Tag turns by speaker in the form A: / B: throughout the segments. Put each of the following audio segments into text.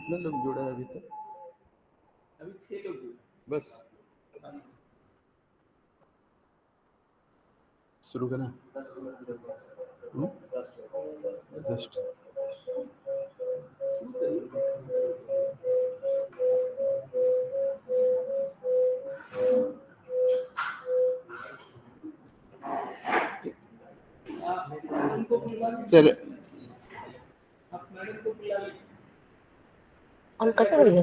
A: कितना लोग जुड़ा है अभी तक?
B: अभी 6 लोग जुड़े
A: बस शुरू करना। 10
B: उनको बुला
A: सर
B: आप मैडम को बुला लें।
C: ऑन कट रही है।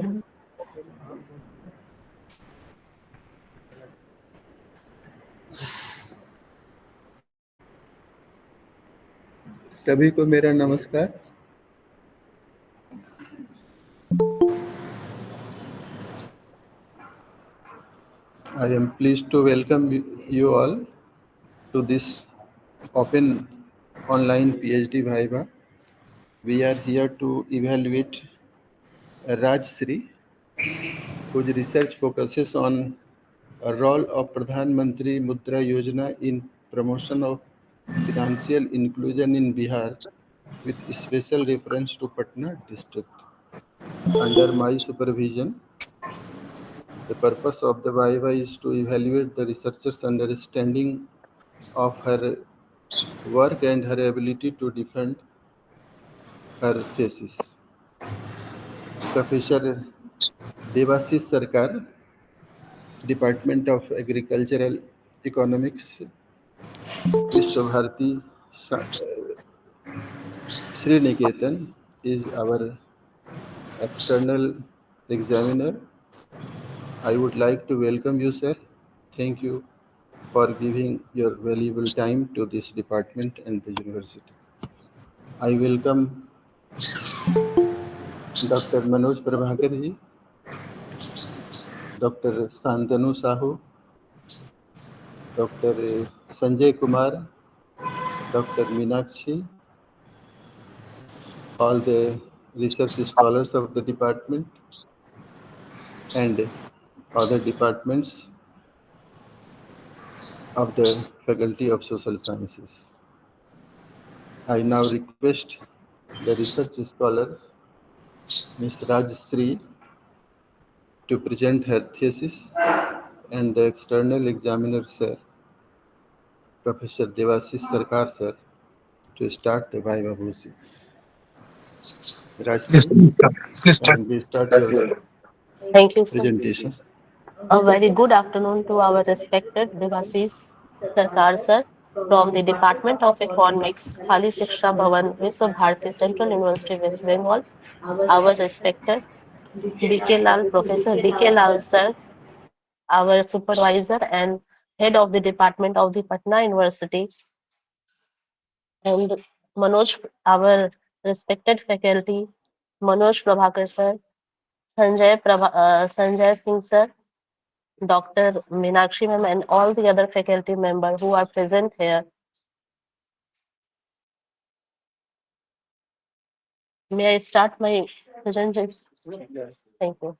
A: सभी को मेरा नमस्कार। I am pleased to welcome you all to this open online PhD Viva. We are here to evaluate Rajshree, whose research focuses on a role of Pradhan Mantri Mudra Yojana in promotion of financial inclusion in Bihar, with special reference to Patna district. Under my supervision, the purpose of the Viva is to evaluate the researcher's understanding of her work and her ability to defend her thesis. Professor Devasis Sarkar, Department of Agricultural Economics, Vishwabharati Sriniketan is our external examiner. I would like to welcome you, sir. Thank you for giving your valuable time to this department and the university. I welcome Dr. Manoj Prabhakar ji, Dr. Santanu Sahu, Dr. Sanjay Kumar, Dr. Meenakshi, all the research scholars of the department and other departments of the Faculty of Social Sciences. I now request the research scholar Ms. Rajshree to present her thesis and the external examiner sir, Professor Devasis Sarkar sir, to start the Viva-Voce. Rajshree,
D: Please start.
A: and we start your
C: Thank you, sir.
A: presentation.
C: A very good afternoon to our respected Devasis Sarkar sir from the Department of Economics, Khali Shiksha Bhavan, Viva-Bharati Central University, West Bengal. Our respected B.K. Lal, Professor B.K. Lal sir, our supervisor and head of the department of the Patna University, and Manoj, our respected faculty, Manoj Prabhakar sir, Sanjay Singh sir, Dr. Meenakshi ma'am, and all the other faculty members who are present here. May I start my presentation? Thank you.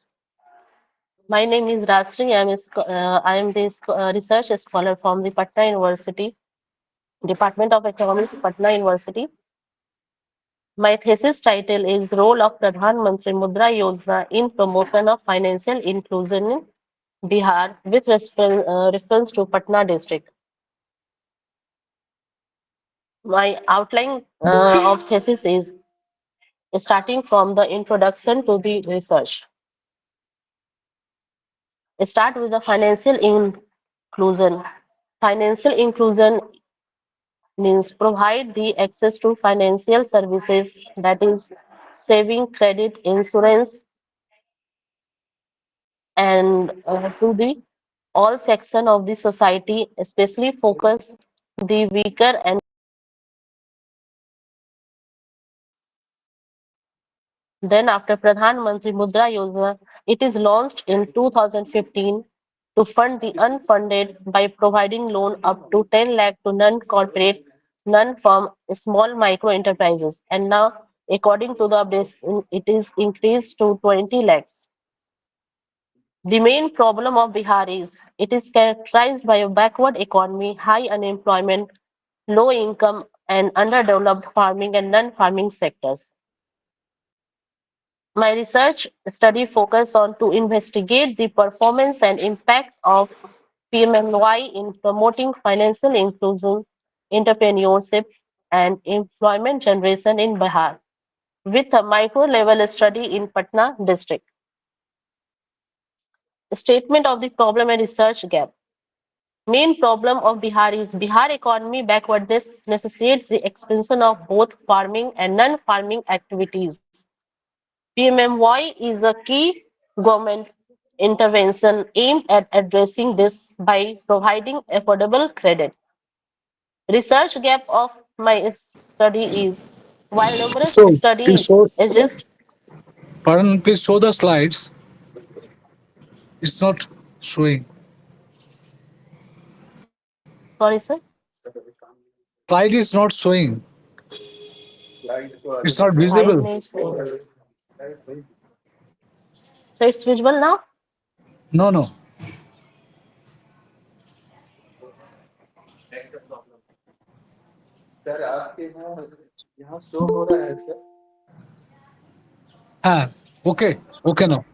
C: My name is Rajshree. I am the research scholar from the Patna University, Department of Economics, Patna University. My thesis title is Role of Pradhan Mantri Mudra Yojana in Promotion of Financial Inclusion in Bihar, with reference to Patna district. My outline of thesis is starting from the introduction to the research. Start with the financial inclusion. Financial inclusion means provide the access to financial services, that is saving, credit, insurance, and to the all section of the society, especially focus the weaker. And then after Pradhan Mantri Mudra Yojana, it is launched in 2015 to fund the unfunded by providing loan up to 10 lakh to non-corporate, non-firm, small micro enterprises. And now, according to the updates, it is increased to 20 lakhs. The main problem of Bihar is it is characterized by a backward economy, high unemployment, low income, and underdeveloped farming and non-farming sectors. My research study focused on to investigate the performance and impact of PMMY in promoting financial inclusion, entrepreneurship, and employment generation in Bihar, with a micro-level study in Patna district. Statement of the problem and research gap. Main problem of Bihar is Bihar economy backwardness necessitates the expansion of both farming and non-farming activities. PMMY is a key government intervention aimed at addressing this by providing affordable credit. Research gap of my study is while numerous
D: So, please
C: studies
D: show,
C: exist.
D: pardon, please show the slides. It's not showing.
C: Sorry, sir.
D: Slide is not showing. It's not
C: Slide
D: visible.
C: names. So it's visible now.
D: No, no.
A: Sir आपके यहाँ show हो रहा है sir.
D: Ah, okay. Okay now.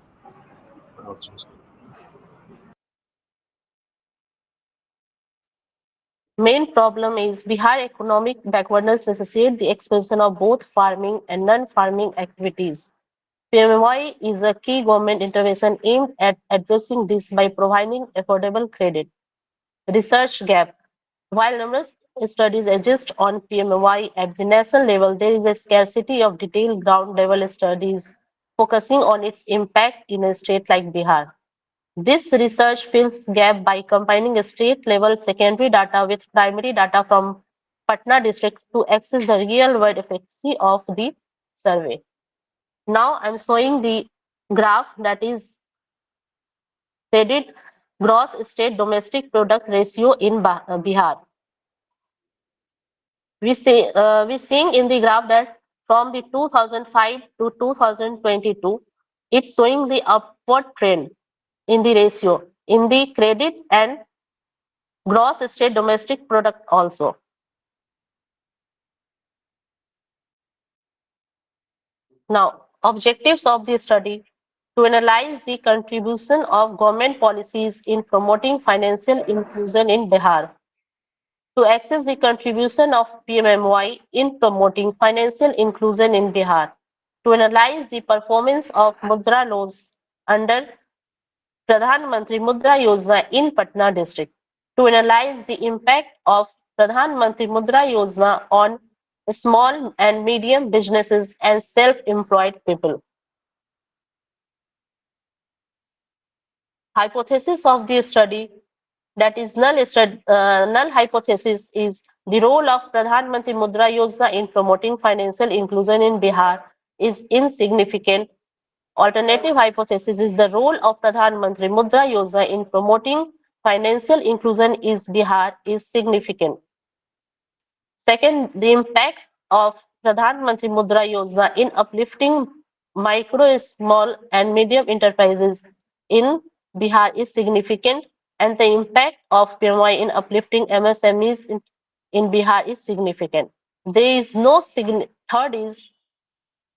C: Main problem is Bihar economic backwardness necessitates the expansion of both farming and non-farming activities. PMY is a key government intervention aimed at addressing this by providing affordable credit. Research gap. While numerous studies exist on PMY at the national level, there is a scarcity of detailed ground level studies focusing on its impact in a state like Bihar. This research fills gap by combining state-level secondary data with primary data from Patna district to access the real-world efficacy of the survey. Now I'm showing the graph that is credit gross state domestic product ratio in Bihar. We seeing in the graph that from the 2005 to 2022, it's showing the upward trend in the ratio in the credit and gross state domestic product also. Now, objectives of the study to analyze the contribution of government policies in promoting financial inclusion in Bihar, to access the contribution of PMMY in promoting financial inclusion in Bihar, to analyze the performance of Mudra loans under Pradhan Mantri Mudra Yojana in Patna district, to analyze the impact of Pradhan Mantri Mudra Yojana on small and medium businesses and self-employed people. Hypothesis of the study, that is null hypothesis, is the role of Pradhan Mantri Mudra Yojana in promoting financial inclusion in Bihar is insignificant. Alternative hypothesis is the role of Pradhan Mantri Mudra Yojana in promoting financial inclusion in Bihar is significant. Second, the impact of Pradhan Mantri Mudra Yojana in uplifting micro, small, and medium enterprises in Bihar is significant, and the impact of PMY in uplifting MSMEs in Bihar is significant. Third is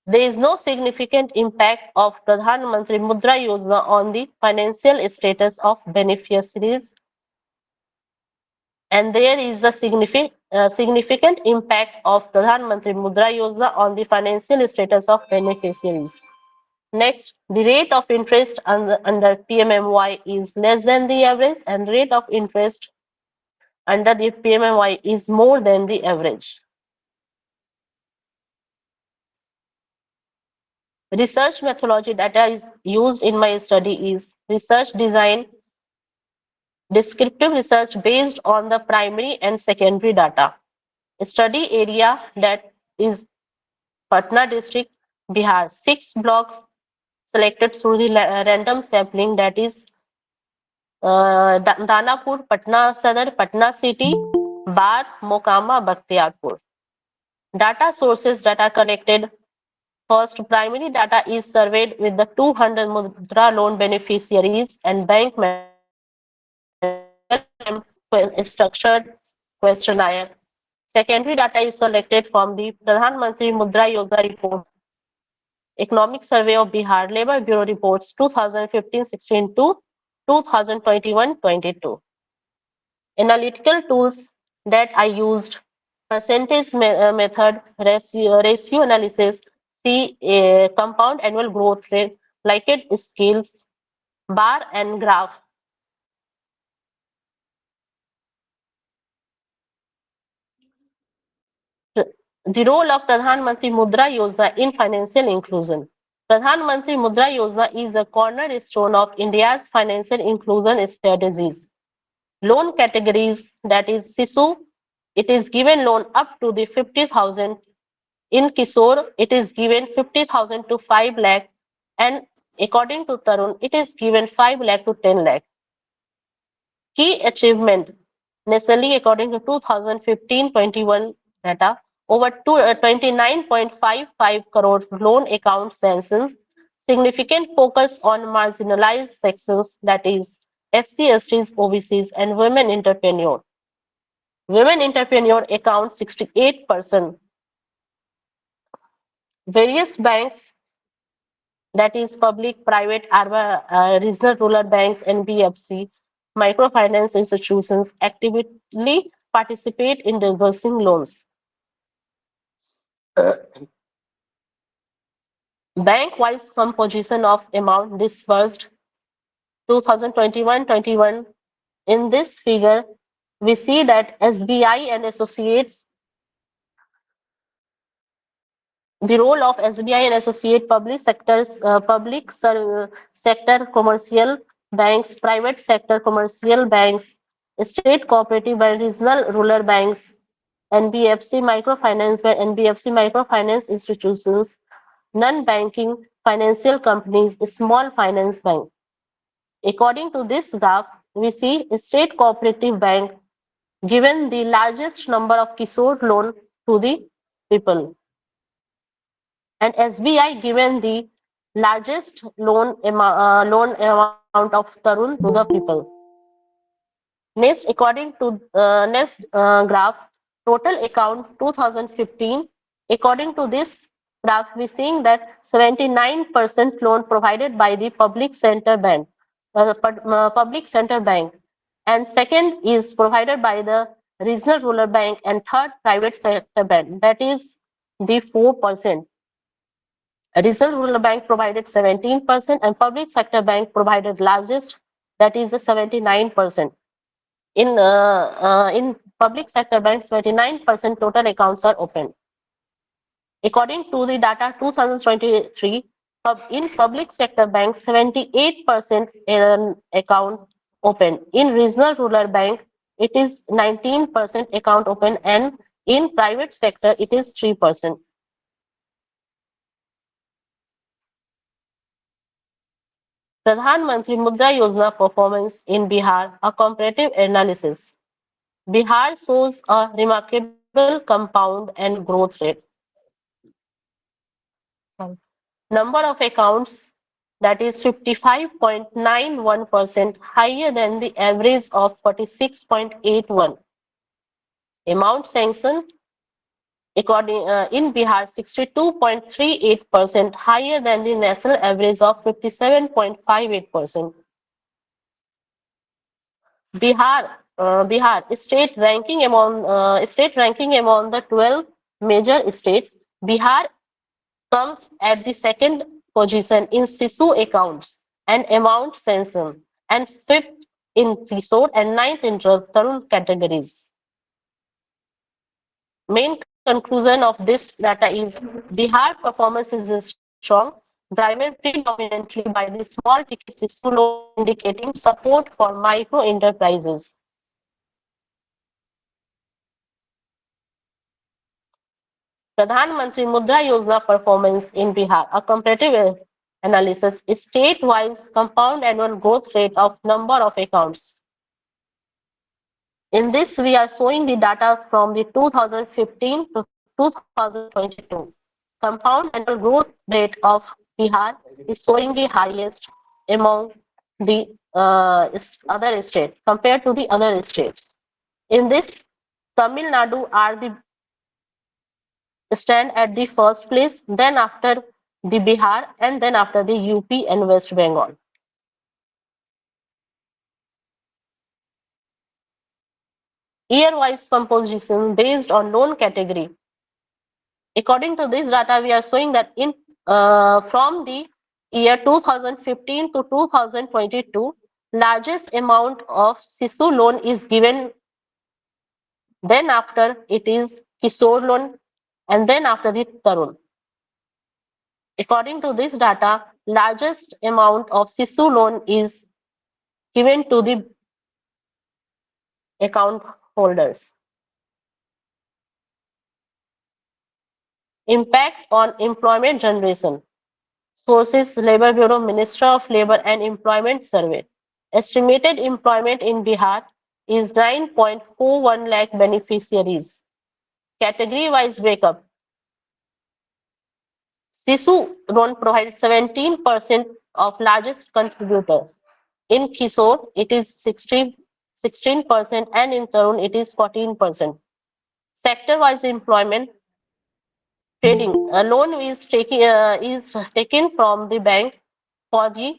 C: there is no significant impact of Pradhan Mantri Mudra Yojana on the financial status of beneficiaries, and there is a significant impact of Pradhan Mantri Mudra Yojana on the financial status of beneficiaries. Next, the rate of interest under PMMY is less than the average, and rate of interest under the PMMY is more than the average. Research methodology that is used in my study is research design, descriptive research based on the primary and secondary data. Study area that is Patna district, Bihar. 6 blocks selected through the random sampling, that is Danapur, Patna Sadar, Patna City, Bar, Mokama, Bakhtiarpur. Data sources that are collected. First, primary data is surveyed with the 200 Mudra loan beneficiaries and bank managers structured questionnaire. Secondary data is collected from the Pradhan Mantri Mudra Yojana report. Economic Survey of Bihar, Labor Bureau Reports 2015-16 to 2021-22. Analytical tools that I used: percentage method, ratio analysis, see compound annual growth rate, Likert scales, bar and graph. The role of Pradhan Mantri Mudra Yojana in financial inclusion. Pradhan Mantri Mudra Yojana is a cornerstone of India's financial inclusion strategies. Loan categories, that is SISU, it is given loan up to the 50,000. In Kishore, it is given 50,000 to 5 lakh, and according to Tarun, it is given 5 lakh to 10 lakh. Key achievement: nationally, according to 2015-21 data, over 29.55 crore loan account sanctions, significant focus on marginalized sections, that is SC, STs, OBCs, and women entrepreneur. Women entrepreneur account 68%. Various banks, that is public, private, urban, regional rural banks, NBFC, microfinance institutions actively participate in disbursing loans. Bank-wise composition of amount disbursed 2021-21. In this figure, we see that SBI and associates, the role of SBI and associate public sectors, sector commercial banks, private sector commercial banks, state cooperative and regional rural banks, NBFC microfinance by NBFC microfinance institutions, non-banking financial companies, small finance bank. According to this graph, we see state cooperative bank given the largest number of Kishore loan to the people, and SBI given the largest loan amount of Tarun to the people. Next, according to next graph, total account 2015. According to this graph, we seeing that 79% loan provided by the public center bank, and second is provided by the regional rural bank, and third private sector bank, that is the 4%. Regional rural bank provided 17%, and public sector bank provided largest, that is the 79%. In public sector banks, 29% total accounts are open. According to the data 2023, in public sector banks, 78% account open. In regional rural bank, it is 19% account open, and in private sector, it is 3%. Pradhan Mantri Mudra Yojana performance in Bihar, a comparative analysis. Bihar shows a remarkable compound and growth rate. Number of accounts, that is 55.91%, higher than the average of 46.81. Amount sanctioned according in Bihar 62.38%, higher than the national average of 57.58%. Bihar state ranking among the 12 major states. Bihar comes at the second position in SISU accounts and amount sanction, and fifth in Kishore and ninth in Tarun categories. Main conclusion of this data is Bihar performance is strong, driven predominantly by the small ticket SISU loan, indicating support for micro enterprises. Pradhan Mantri Mudra Yojana performance in Bihar, a comparative analysis, state-wise compound annual growth rate of number of accounts. In this, we are showing the data from the 2015 to 2022. Compound annual growth rate of Bihar is showing the highest among the other states compared to the other states. In this, Tamil Nadu stand at the first place. Then after the Bihar, and then after the UP and West Bengal. Year-wise composition based on loan category. According to this data, we are showing that in from the year 2015 to 2022, largest amount of Sisu loan is given. Then after it is Kishore loan, and then after the Tarun. According to this data, largest amount of Sisu loan is given to the account holders. Impact on employment generation. Sources: Labour Bureau, Ministry of Labour and Employment Survey. Estimated employment in Bihar is 9.41 lakh beneficiaries. Category-wise breakup. Sisu loan provides 17% of largest contributor. In Kishore, it is 16%, and in Tarun, it is 14%. Sector-wise employment, trading. A loan is taken from the bank for the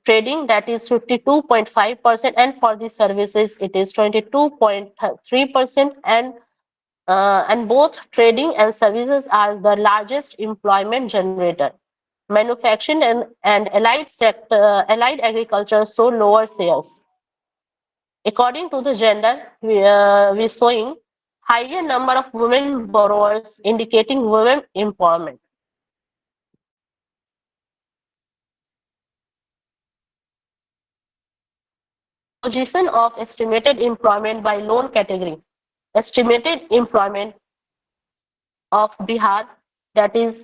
C: trading, that is 52.5%, and for the services it is 22.3%, and both trading and services are the largest employment generator. Manufacturing and allied agriculture show lower shares. According to the gender, we showing higher number of women borrowers, indicating women empowerment. Composition of estimated employment by loan category. Estimated employment of Bihar, that is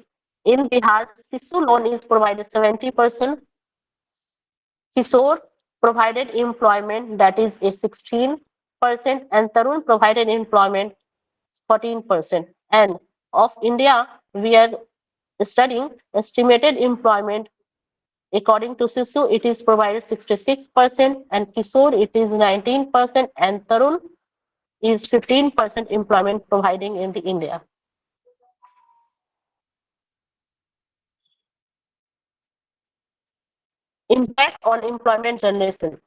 C: in Bihar, Sisu loan is provided 70%, Kishore provided employment, that is a 16%, and Tarun provided employment 14%. And of India, we are studying estimated employment. According to Sisu, it is provided 66%, and Kishore it is 19%, and Tarun is 15% employment providing in the India. Impact on employment generation.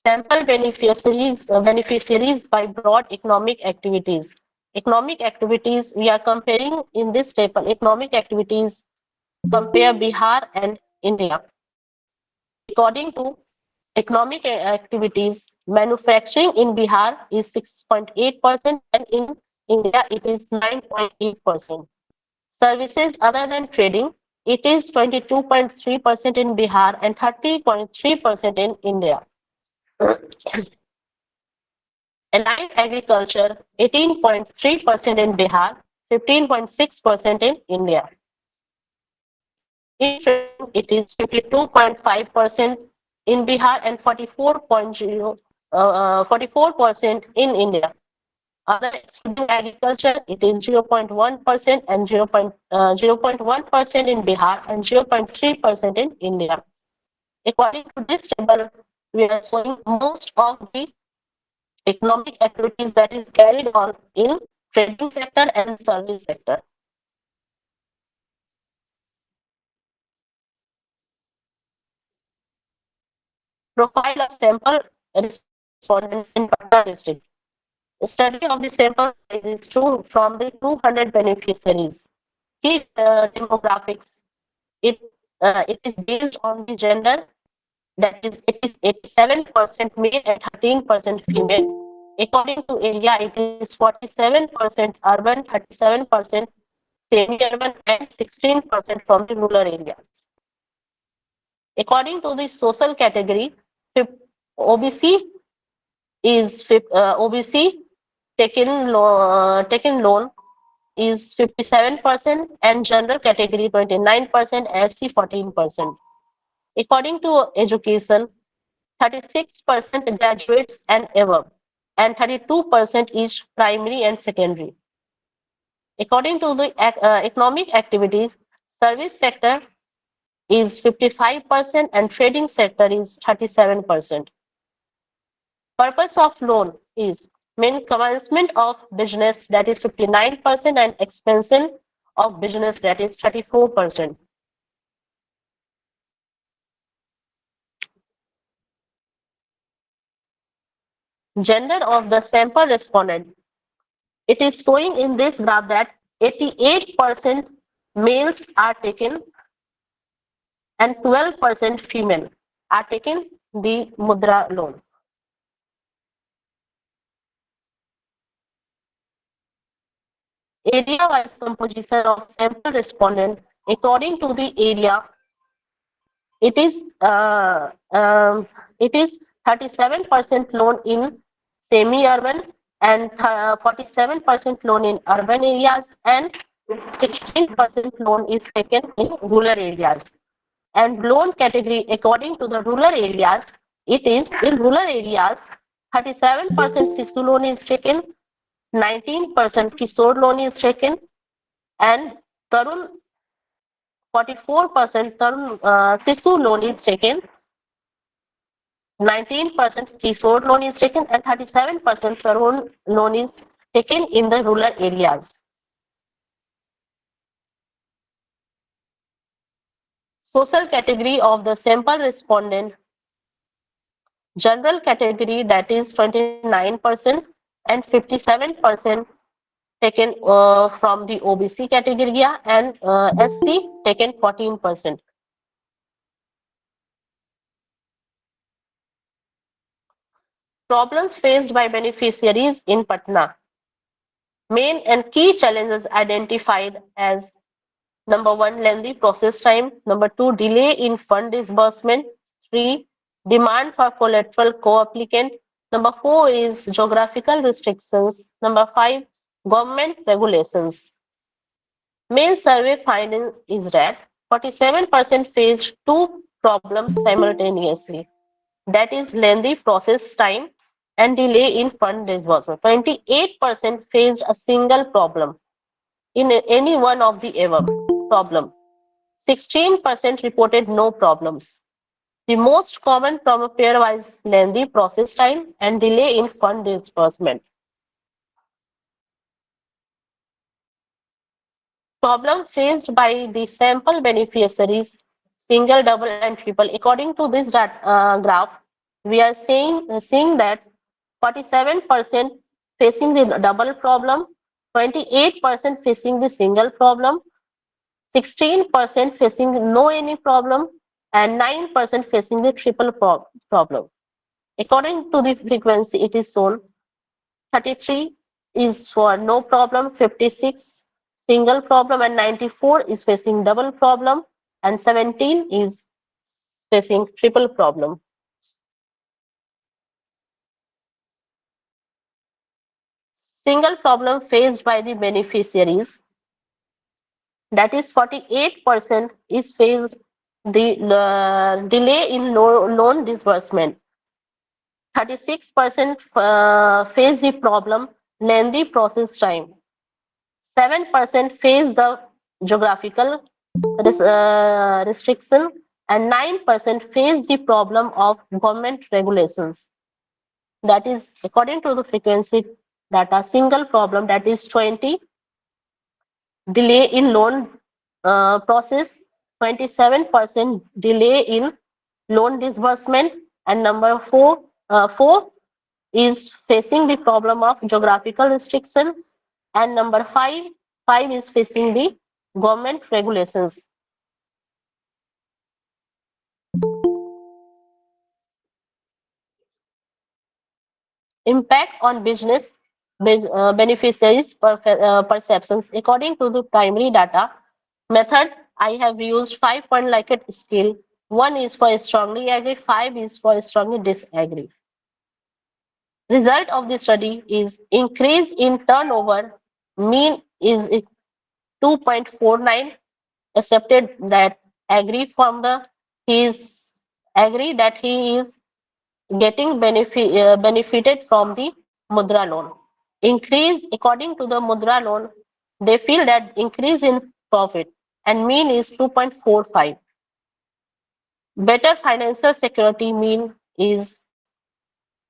C: Sample beneficiaries by broad economic activities. Economic activities, we are comparing in this table. Economic activities compare Bihar and India. According to economic activities, manufacturing in Bihar is 6.8%, and in India it is 9.8%. Services other than trading, it is 22.3% in Bihar and 30.3% in India. Allied agriculture, 18.3% in Bihar, 15.6% in India. In trading, it is 52.5% in Bihar and 44% in India. Other excluding agriculture, it is 0.1% and 0.1% in Bihar and 0.3% in India. According to this table, we are showing most of the economic activities that is carried on in trading sector and service sector. Profile of sample respondents in Patna district. A study of the sample size is true from the 200 beneficiaries. Key demographics. It is based on the gender, that is it is 87% male and 13% female. According to area, it is 47% urban, 37% semi-urban, and 16% from the rural areas. According to the social category, OBC OBC taken loan is 57%, and general category 29%, SC 14%. According to education, 36% graduates and above, and 32% is primary and secondary. According to the economic activities, service sector is 55% and trading sector is 37%. Purpose of loan is main commencement of business, that is 59%, and expansion of business, that is 34%. Gender of the sample respondent. It is showing in this graph that 88% males are taken and 12% female are taking the Mudra loan. Area-wise composition of sample respondent. According to the area, it is uh, um, it is 37% loan in semi-urban and 47% loan in urban areas, and 16% loan is taken in rural areas. And loan category according to the rural areas, it is in rural areas 37% Sisu loan is taken, 19% Kishore loan is taken, and Tarun 44% Tarun Sisu loan is taken, 19% Kishore loan is taken, and 37% Tarun loan is taken in the rural areas. Social category of the sample respondent. General category, that is 29% and 57% taken from the OBC category, and SC taken 14%. Problems faced by beneficiaries in Patna. Main and key challenges identified as: number one, lengthy process time; number two, delay in fund disbursement; three, demand for collateral co-applicant; number four is geographical restrictions; number five, government regulations. Main survey finding is that 47% faced two problems simultaneously, that is lengthy process time and delay in fund disbursement. 28% faced a single problem in any one of the above problem. 16% reported no problems. The most common problem pair-wise lengthy process time and delay in fund disbursement. Problem faced by the sample beneficiaries, single, double, and triple. According to this graph, we are seeing that 47% facing the double problem, 28% facing the single problem, 16% facing no any problem, and 9% facing the triple problem. According to the frequency, it is shown 33 is for no problem, 56 single problem, and 94 is facing double problem, and 17 is facing triple problem. Single problem faced by the beneficiaries, that is 48% is faced the delay in loan disbursement. 36% face the problem lengthy process time. 7% face the geographical restriction, and 9% face the problem of government regulations. That is according to the frequency data. Single problem, that is 20, delay in loan process, 27% delay in loan disbursement, and number four is facing the problem of geographical restrictions, and number five is facing the government regulations. Impact on business beneficiaries perceptions. According to the primary data method, I have used 5-point Likert scale. 1 is for strongly agree, 5 is for strongly disagree. Result of the study is increase in turnover. Mean is 2.49. Accepted that agree from the he is agree that he is getting benefited from the mudra loan. Increase according to the mudra loan, they feel that increase in profit, and mean is 2.45. Better financial security mean is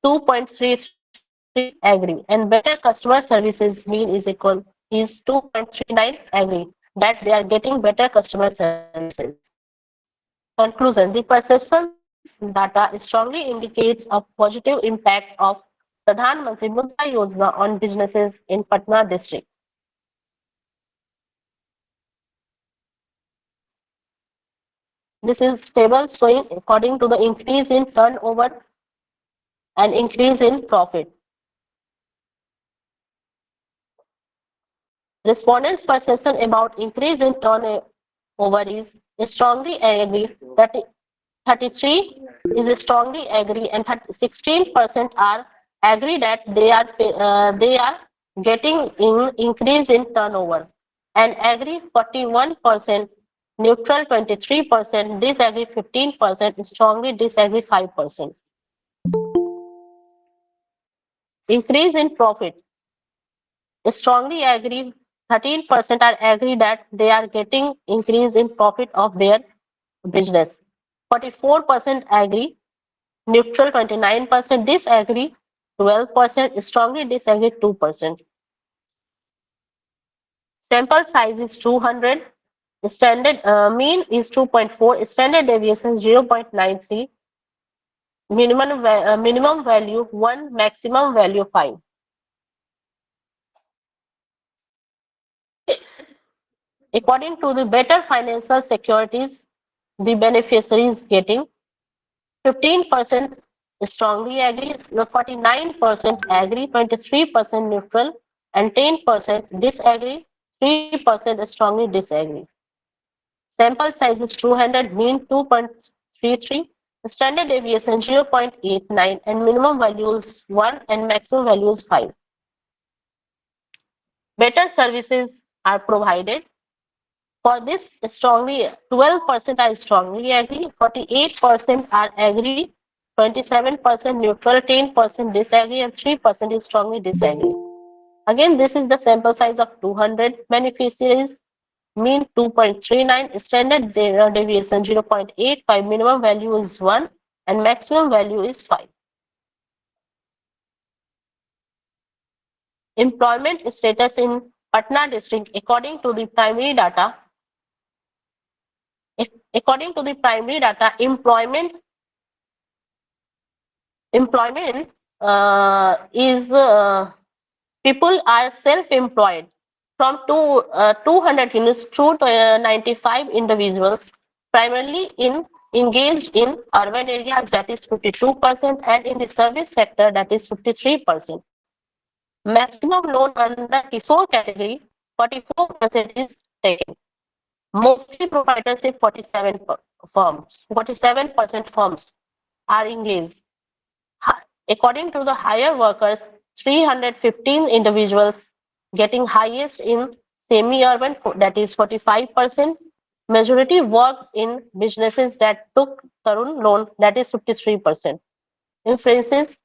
C: 2.33 agree, and better customer services mean is equal is 2.39 agree that they are getting better customer services. Conclusion: the perceptions data strongly indicates a positive impact of Pradhan Mantri Mudra Yojana on businesses in Patna district. This is table showing according to the increase in turnover and increase in profit. Respondents' perception about increase in turnover is strongly agree. That 33 is strongly agree, and 16% are agree that they are getting in increase in turnover, and agree 41%, neutral 23%, disagree 15%, strongly disagree 5%. Increase in profit. Strongly agree 13% are agree that they are getting increase in profit of their business. 44% agree, neutral 29%, disagree 12%, strongly disagree 2%. Sample size is 200, standard mean is 2.4, standard deviation 0.93, minimum value 1, maximum value 5. According to the better financial securities, the beneficiary is getting 15% strongly agree, 49% agree, 23% neutral, and 10% disagree, 3% strongly disagree. Sample size is 200, mean 2.33, standard deviation 0.89, and minimum value is 1 and maximum value is 5. Better services are provided. For this, strongly 12% are strongly agree, 48% are agree, 27% neutral, 10% disagree, and 3% is strongly disagree. Again, this is the sample size of 200 beneficiaries. Mean 2.39, standard deviation 0.85, minimum value is 1, and maximum value is 5. Employment status in Patna district according to the primary data. According to the primary data, employment is people are self-employed from 200 units to 95 individuals, primarily engaged in urban areas, that is 52%, and in the service sector, that is 53%. Maximum loan under Kishore category, 44% is taken. Mostly proprietorship, 47% firms are engaged. According to the hire workers, 315 individuals getting highest in semi-urban, that is 45%. Majority work in businesses that took Tarun loan, that is 53%. Inferences: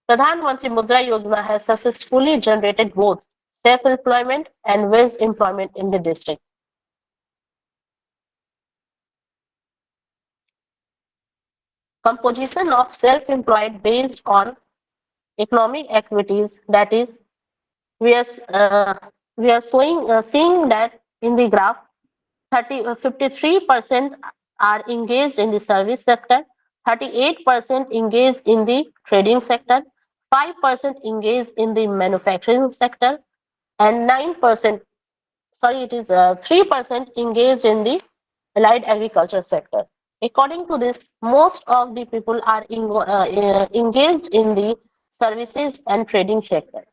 C: Pradhan Mantri Mudra Yojana has successfully generated both self-employment and wage employment in the district. Composition of self-employed based on economic activities, that is, we are seeing that in the graph 53% are engaged in the service sector, 38% engaged in the trading sector, 5% engaged in the manufacturing sector, and 9%, sorry, it is 3% engaged in the allied agriculture sector. According to this, most of the people are engaged in the services and trading sector.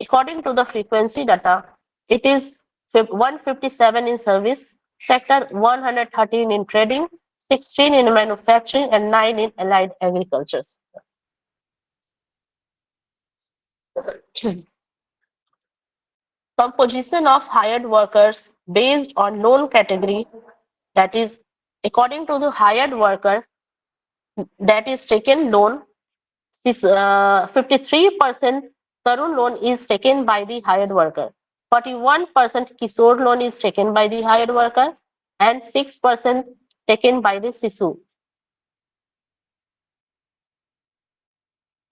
C: According to the frequency data, it is 157 in service sector, 113 in trading, 16 in manufacturing, and 9 in allied agriculture. Composition of hired workers based on loan category, that is, according to the hired worker that is taken loan, 53% Tarun loan is taken by the hired worker, 41% Kishore loan is taken by the hired worker, and 6% taken by the Sisu.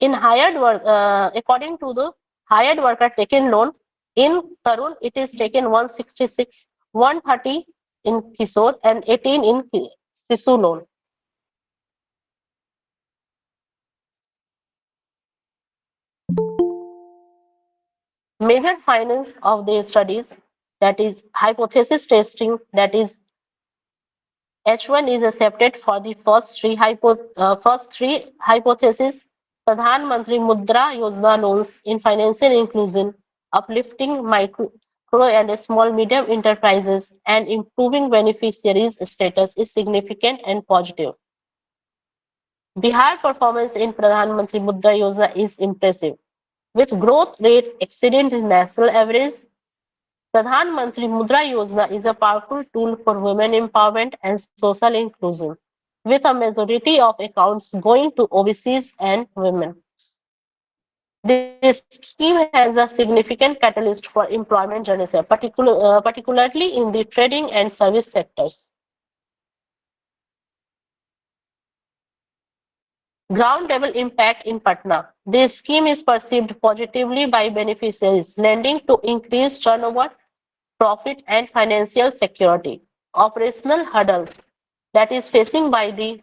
C: In hired work, according to the hired worker taken loan, in Tarun it is taken 166, 130 in Kishore, and 18 in Sisu loan. Major findings of the studies, that is hypothesis testing, that is H1 is accepted for the first three hypotheses. Pradhan Mantri Mudra Yojana loans in financial inclusion, uplifting micro and small medium enterprises, and improving beneficiaries' status is significant and positive. Bihar performance in Pradhan Mantri Mudra Yojana is impressive, with growth rates exceeding the national average. Pradhan Mantri Mudra Yojana is a powerful tool for women empowerment and social inclusion, with a majority of accounts going to OBCs and women. This scheme has a significant catalyst for employment generation, particularly in the trading and service sectors. Ground level impact in Patna. This scheme is perceived positively by beneficiaries, lending to increased turnover, profit, and financial security. Operational hurdles that is facing by the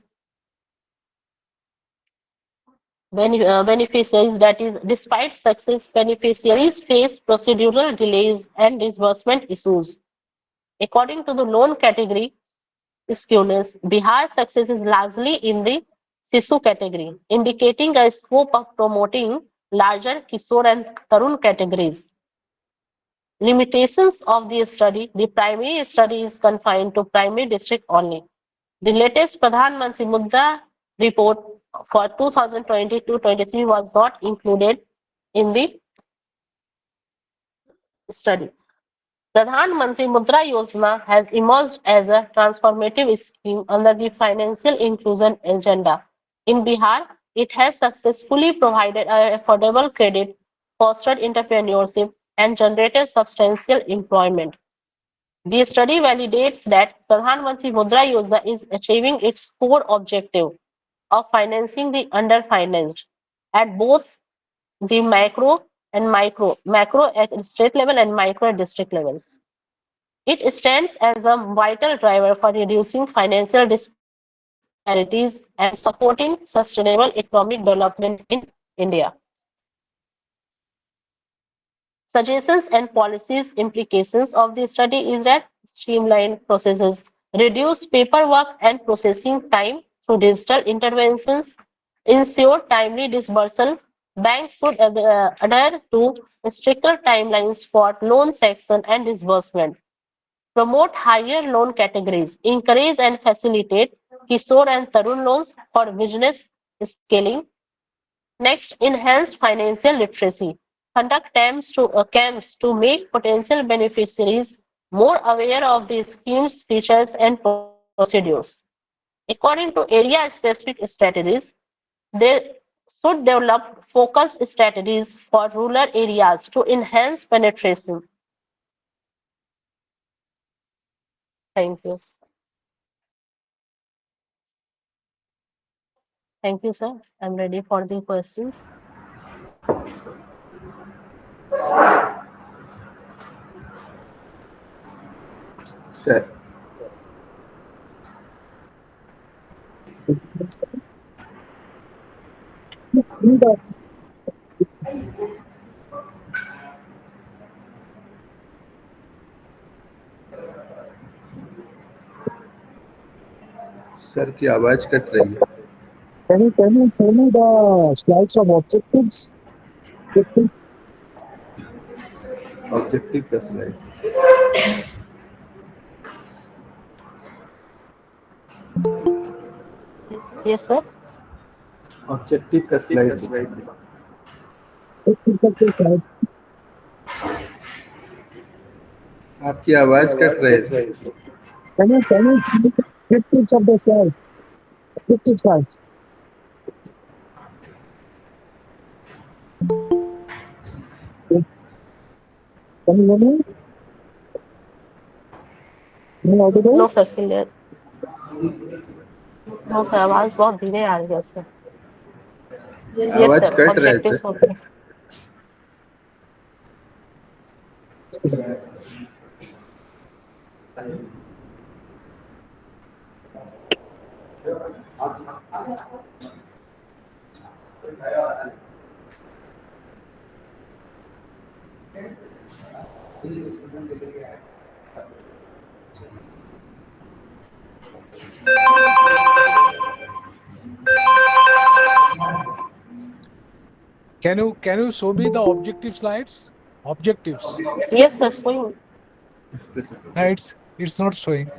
C: beneficiaries, that is despite success, beneficiaries face procedural delays and disbursement issues. According to the loan category skewness, Bihar success is largely in the Sisu category, indicating a scope of promoting larger Kishore and Tarun categories. Limitations of the study. The primary study is confined to primary district only. The latest Pradhan Mantri Mudra report for 2022-23 was not included in the study. Pradhan Mantri Mudra Yojana has emerged as a transformative scheme under the financial inclusion agenda. In Bihar, it has successfully provided affordable credit, fostered entrepreneurship, and generated substantial employment. The study validates that Pradhan Mantri Mudra Yojana is achieving its core objective of financing the underfinanced at both the macro at state level and micro at district levels. It stands as a vital driver for reducing financial disparities and supporting sustainable economic development in India. Suggestions and policies implications of the study is that streamline processes, reduce paperwork and processing time through digital interventions, ensure timely disbursal. Banks should adhere to stricter timelines for loan sanction and disbursement. Promote higher loan categories, encourage and facilitate Kishore and Tarun loans for business scaling. Next, enhanced financial literacy. Conduct camps to make potential beneficiaries more aware of the scheme's features and procedures. According to area-specific strategies, they should develop focused strategies for rural areas to enhance penetration. Thank you. Thank you, sir. I'm ready for the questions.
A: Sir, sir की आवाज cut रही है.
D: Can you show me the slides of objectives?
A: Objective का slide.
C: Yes, sir.
A: Objective का slide दिखाइए. आपकी आवाज cut रही है sir.
D: Can you show me the objectives of the slides? Objective slides. Can you hear me? Am I audible?
C: No, sir. Clear. No, sir. आवाज बहुत धीरे आ रही है सर. Yes,
A: आवाज
C: sir.
A: कट रहा है
C: Objectives
A: sir.
C: okay.
E: Can you show me the objective slides? Objectives.
C: Yes, sir. So
E: No, it's not showing.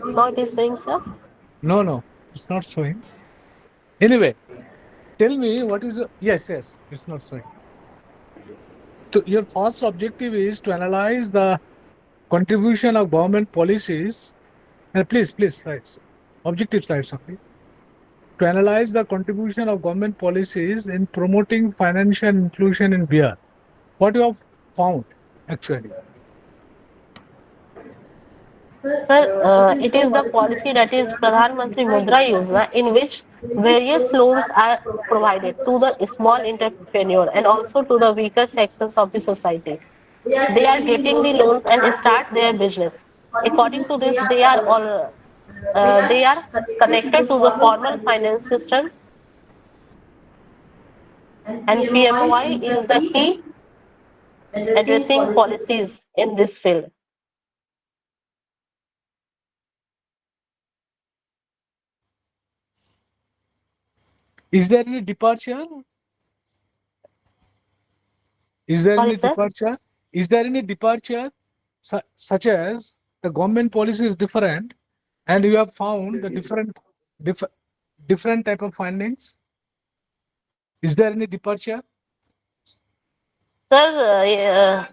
C: now it is saying, sir.
E: No, it's not showing. Anyway, tell me what is yes, it's not showing. So your first objective is to analyze the contribution of government policies. Please, slides. Objective slides only. To analyze the contribution of government policies in promoting financial inclusion in Bihar. What you have found actually?
C: Sir, it is the policy that is Pradhan Mantri Mudra Yojana, in which various loans are provided to the small entrepreneur and also to the weaker sections of the society. They are getting the loans and start their business. According to this, they are connected to the formal finance system, and PMOI is the key addressing policies in this field.
E: Is there any departure? Is there
C: Sorry,
E: any
C: sir.
E: departure? Is there any departure such as the government policy is different and you have found the different type of findings? Is there any departure?
C: Sir,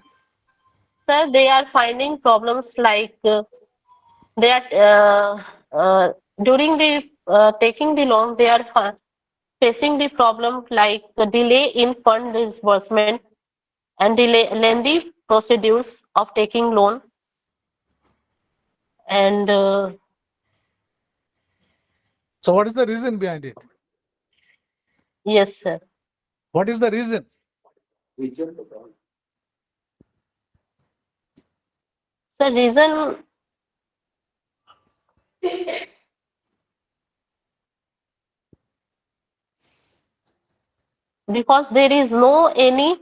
C: they are finding problems like they are during the taking the loan, they are facing the problem like the delay in fund disbursement and delay lengthy procedures of taking loan, and
E: So what is the reason behind it?
C: yes, sir.
E: What is the reason?
C: The reason, because there is no any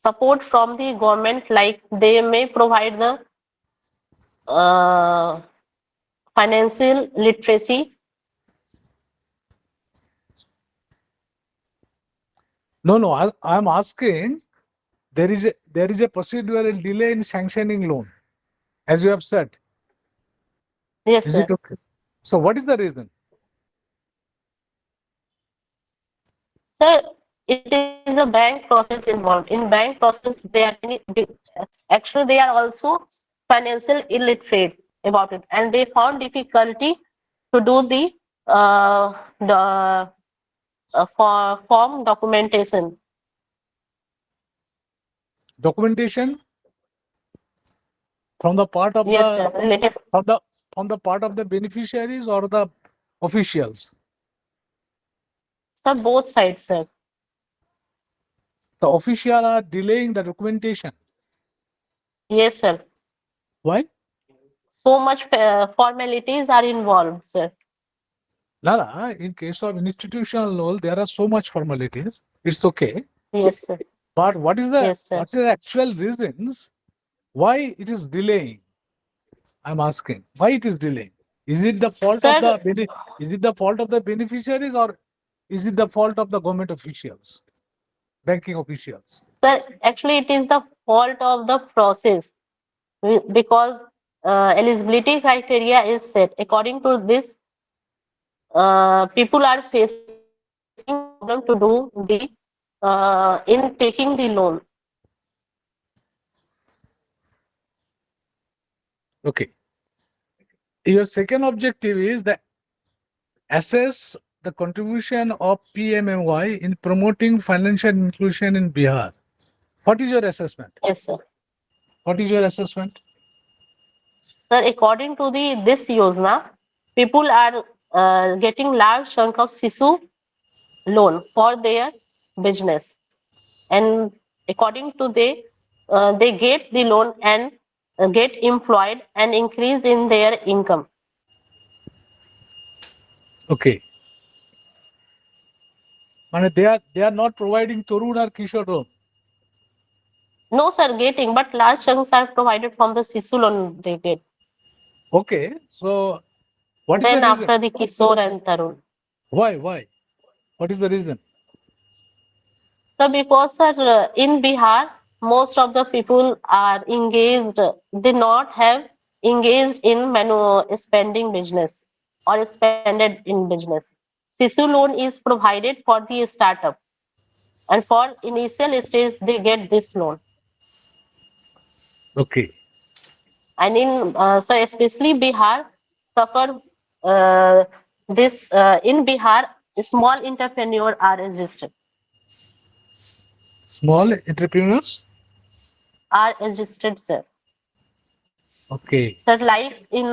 C: support from the government, like they may provide the uh, financial literacy.
E: No, I'm asking. There is a procedural delay in sanctioning loan, as you have said.
C: Yes,
E: Is
C: sir.
E: it okay? So what is the reason?
C: Sir, it is a bank process involved. In bank process, actually they are also financial illiterate about it, and they found difficulty to do the form documentation.
E: Documentation from the part of
C: Yes,
E: the
C: sir. Related,
E: from the part of the beneficiaries or the officials.
C: sir, both sides, sir.
E: The official are delaying the documentation.
C: Yes, sir.
E: Why?
C: So much formalities are involved, sir.
E: Lala, in case of institutional loan, there are so much formalities. It's okay.
C: Yes, sir.
E: But
C: Yes, sir.
E: what's the actual reasons why it is delaying? I'm asking why it is delaying. Is it the fault of
C: Sir,
E: the beneficiaries or is it the fault of the government officials, banking officials?
C: sir, actually it is the fault of the process, because eligibility criteria is set. According to this, people are facing problem to do the in taking the loan.
E: Okay. Your second objective is that assess the contribution of PMMY in promoting financial inclusion in Bihar. What is your assessment?
C: Yes, sir.
E: What is your assessment?
C: Sir, according to the this yojana, people are getting large chunk of Sisu loan for their business, and according to they get the loan and get employed and increase in their income.
E: Okay. They are not providing Torun or Kishore loan.
C: No, sir, getting, but large chunks are provided from the Sisu loan they get.
E: Okay. So what is the
C: Then
E: reason?
C: after the Kishore and Tarun.
E: Why? What is the reason?
C: So because sir, in Bihar, most of the people are engaged, they not have engaged in spending business or spended in business. Sisu loan is provided for the startup, and for initial stage they get this loan.
E: Okay.
C: And in so especially Bihar suffer this in Bihar small entrepreneur are registered
E: Small entrepreneurs.
C: sir.
E: Okay.
C: Sir, like in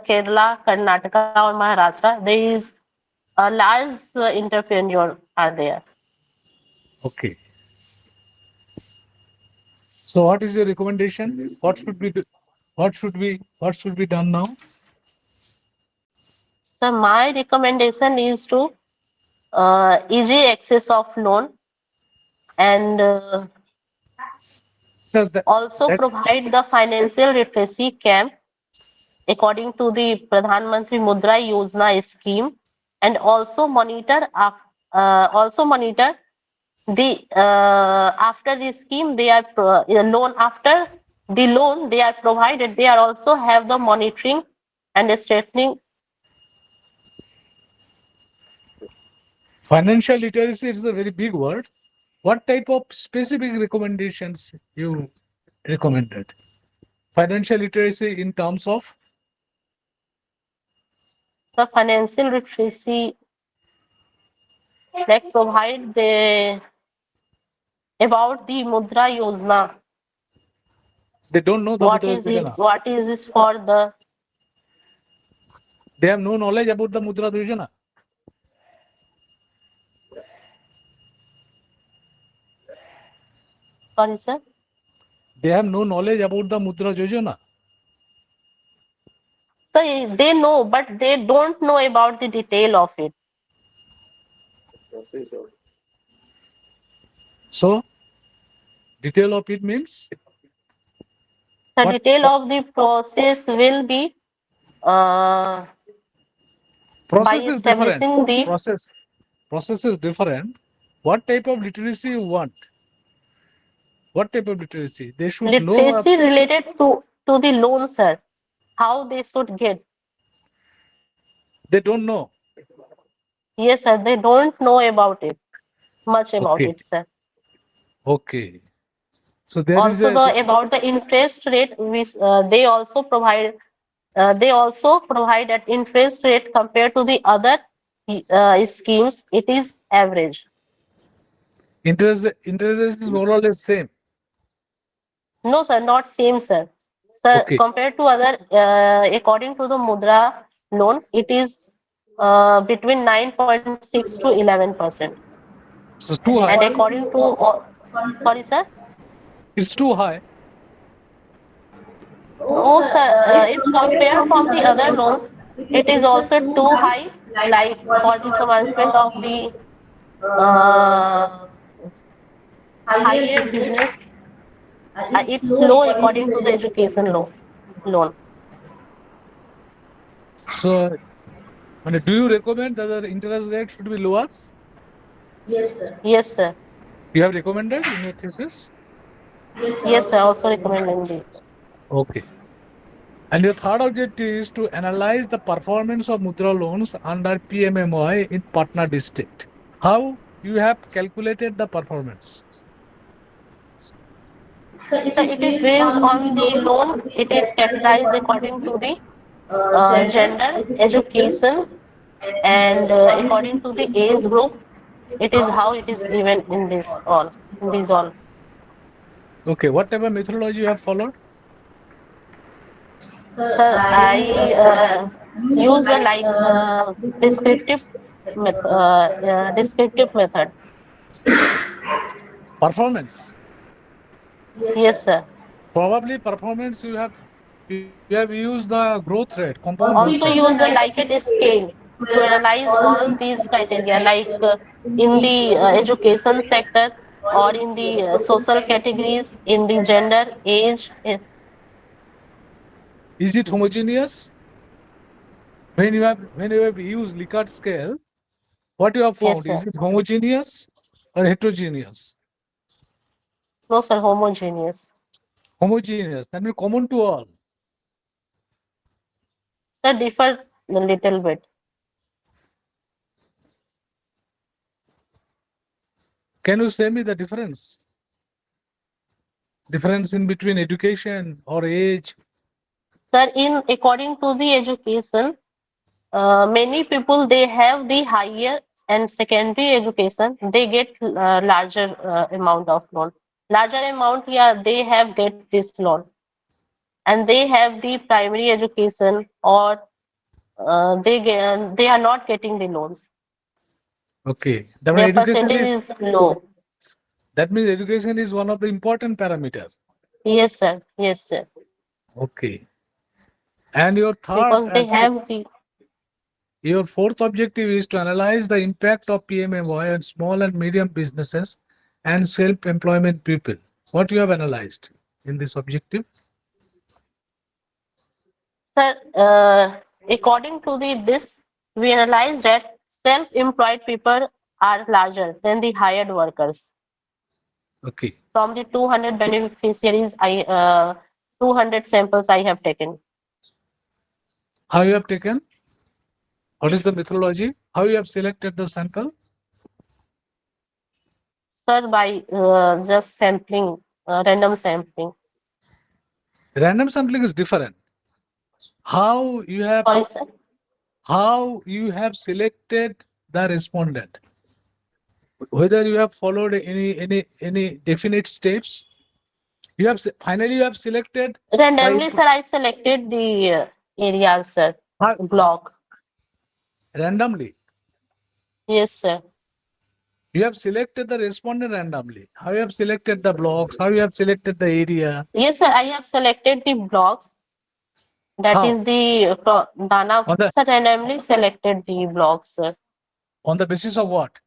C: Kerala, Karnataka or Maharashtra, there is a large entrepreneur are there.
E: Okay. So what is your recommendation? What should be done now?
C: So my recommendation is to easy access of loan and
E: Sir, that,
C: also
E: that
C: provide the financial literacy camp according to the Pradhan Mantri Mudra Yojana scheme, and also monitor the after the scheme they are loan after the loan they are provided, they are also have the monitoring and strengthening.
E: financial literacy is a very big word. What type of specific recommendations you recommended? Financial literacy in terms of
C: So financial literacy like provide the about the Mudra Yojana.
E: they don't know the
C: What
E: Mudra
C: is it?
E: Yojana.
C: What is this for the?
E: They have no knowledge about the Mudra Yojana.
C: Sorry, sir.
E: They have no knowledge about the Mudra Yojana.
C: So they know, but they don't know about the detail of it.
E: So detail of it means
C: The
E: what,
C: detail
E: what
C: of the process will be uh, by
E: process is different.
C: establishing the
E: Process is different. What type of literacy you want? What type of literacy? They should know.
C: literacy related to the loan, sir. How they should get.
E: They don't know.
C: Yes, sir. They don't know about it. Much about
E: Okay.
C: it, sir.
E: Okay. So there is
C: Also,
E: a
C: the about the interest rate, which they also provide. They also provide at interest rate compared to the other schemes. It is average.
E: interest is more or less same.
C: No, sir, not same, sir. Sir,
E: Okay.
C: compared to other, according to the Mudra loan, it is between 9.6 to 11%.
E: So too
C: And
E: high.
C: according to, sorry, sir.
E: It's too high.
C: Oh, sir, if compared from the other loans, it is also too high. Like for the commencement of the uh, higher business, it's low according to the education loan.
E: So do you recommend that the interest rate should be lower?
C: Yes, sir.
E: You have recommended in your thesis?
C: Yes, sir. Also recommend it.
E: Okay. And your third objective is to analyze the performance of Mudra loans under PMMY in Patna district. How you have calculated the performance?
C: So it is based on the loan. It is categorized according to the gender, education, and according to the age group. It is how it is given in this all. In these all.
E: Okay. What type of methodology you have followed?
C: Sir, I use the descriptive method.
E: Performance.
C: Yes, sir.
E: Probably performance you have used the growth rate, compound growth rate.
C: Also use the Likert scale to analyze all these criteria, like in the education sector or in the social categories, in the gender, age.
E: Is it homogeneous? When you have used Likert scale, what you have
C: Yes,
E: found,
C: sir.
E: is it homogeneous or heterogeneous?
C: No, sir, homogeneous.
E: Homogeneous, that means common to all.
C: Sir, differ a little bit.
E: Can you say me the difference? Difference in between education or age?
C: Sir, in according to the education, many people they have the higher and secondary education, they get larger amount of loan. Larger amount, yeah, they have get this loan, and they have the primary education or they are not getting the loans.
E: Okay, that
C: Their
E: means education
C: percentage
E: is
C: is low.
E: that means education is one of the important parameter.
C: Yes, sir. Yes, sir.
E: Okay, and your
C: Because they have the
E: your fourth objective is to analyze the impact of PMAY on small and medium businesses and self-employment people. What you have analyzed in this objective?
C: sir. According to the this, we analyze that self-employed people are larger than the hired workers.
E: Okay,
C: From the 200 beneficiaries, 200 samples I have taken.
E: how you have taken? What is the methodology? How you have selected the sample?
C: Sir, by just sampling, random sampling.
E: Random sampling is different. How
C: Sorry, sir.
E: you have selected the respondent? Whether you have followed any definite steps? You have finally you have selected by
C: Randomly, sir, I selected the areas, sir. Block.
E: randomly.
C: Yes, sir.
E: You have selected the respondent randomly. How you have selected the blocks? How you have selected the area?
C: Yes, sir. I have selected the blocks. That
E: How?
C: is the Dana.
E: On the
C: Sir, randomly selected the blocks, sir.
E: on the basis of what?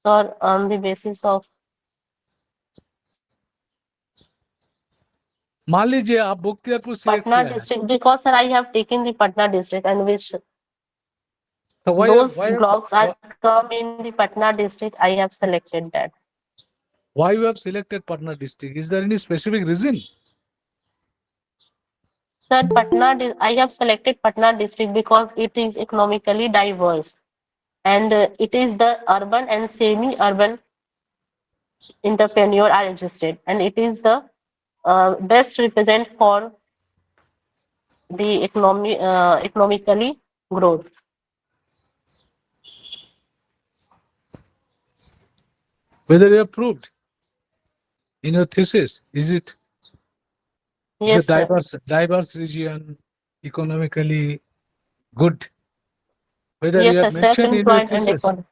C: Sir, on the basis of
E: मान लीजिए आप Bakhtiyarpur select
C: Patna
E: किया है.
C: district, because sir, I have taken the Patna district, and which
E: So
C: those blocks are come in the Patna district. I have selected that.
E: why you have selected Patna district? Is there any specific reason?
C: Sir, I have selected Patna district because it is economically diverse, and it is the urban and semi-urban entrepreneur are registered, and it is the best represent for the economically growth.
E: Whether you have proved in your thesis, is it a
C: Yes, sir.
E: diverse region, economically good? Whether you
C: Yes, sir.
E: have mentioned in your
C: Self-employed and
E: thesis?
C: economic.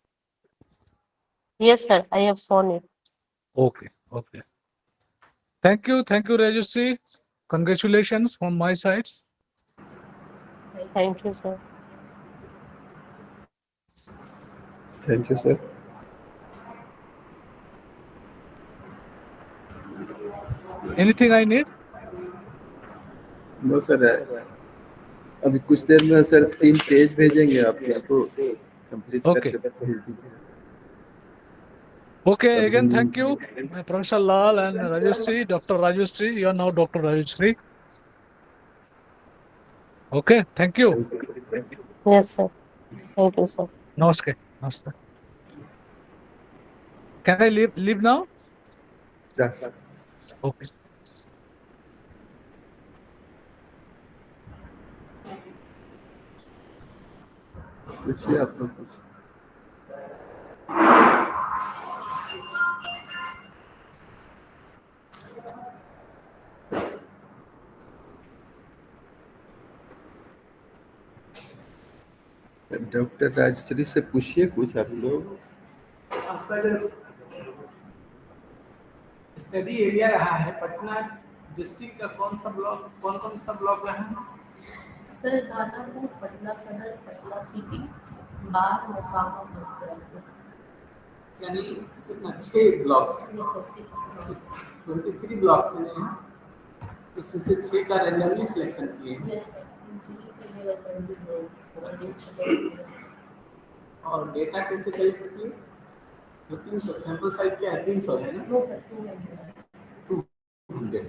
C: Yes, sir. I have shown it.
E: Okay, okay. Thank you, Rajyasree. Congratulations from my sides.
C: Thank you, sir.
A: Thank you, sir.
E: Anything I need?
A: No sir, अभी कुछ देर में sir 3 page भेजेंगे, आप उसको complete
E: Okay.
A: करके भेज दीजिए.
E: Okay, again, thank you, my Professor Lal and Rajyasree, Dr. Rajyasree. You are now Dr. Rajyasree. Okay, thank you.
C: Yes, sir. Thank you, sir.
E: Namaste. Namaste. Can I leave now?
A: Yes.
E: Okay.
A: पूछिए आप लोग कुछ. Doctor Rajshree से पूछिए कुछ आप लोग।
B: आपका जो स्टडी एरिया रहा है पटना डिस्ट्रिक्ट का कौन सा ब्लॉक रहा है?
C: सर दानापुर, पटना सदर, पटना सिटी, बार, मोकामा, मथुरा।
B: यानी कितना 6 ब्लॉक्स हैं।
C: Yes, sir, 6 blocks.
B: 23 ब्लॉक्स हैं यहाँ, उसमें से 6 का रैंडमली सिलेक्शन किए हैं।
C: Yes, sir. Easily clear and the road.
B: और डेटा कैसे कलेक्ट किए? जो 300 सैंपल साइज क्या है? 300 है ना?
C: No, sir, 200.
B: 200